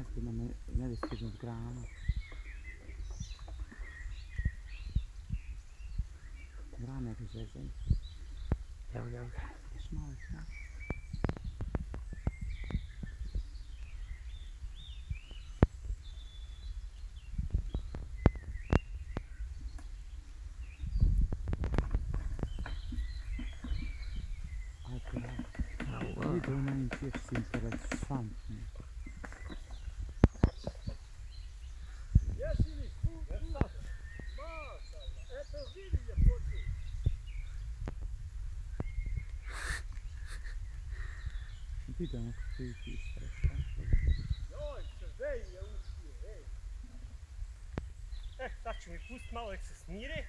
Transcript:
nezgodno ne da stignut grana. Grane ga zezaju. Evo ga. Još malo sad. Video na njih je interesantno. Jesi li tu? Mašala, eto vidi ljepotu. Video neko priti istrešao. Joj, sve je uspio, ej. Sad ću mi pust malo nek se smiri.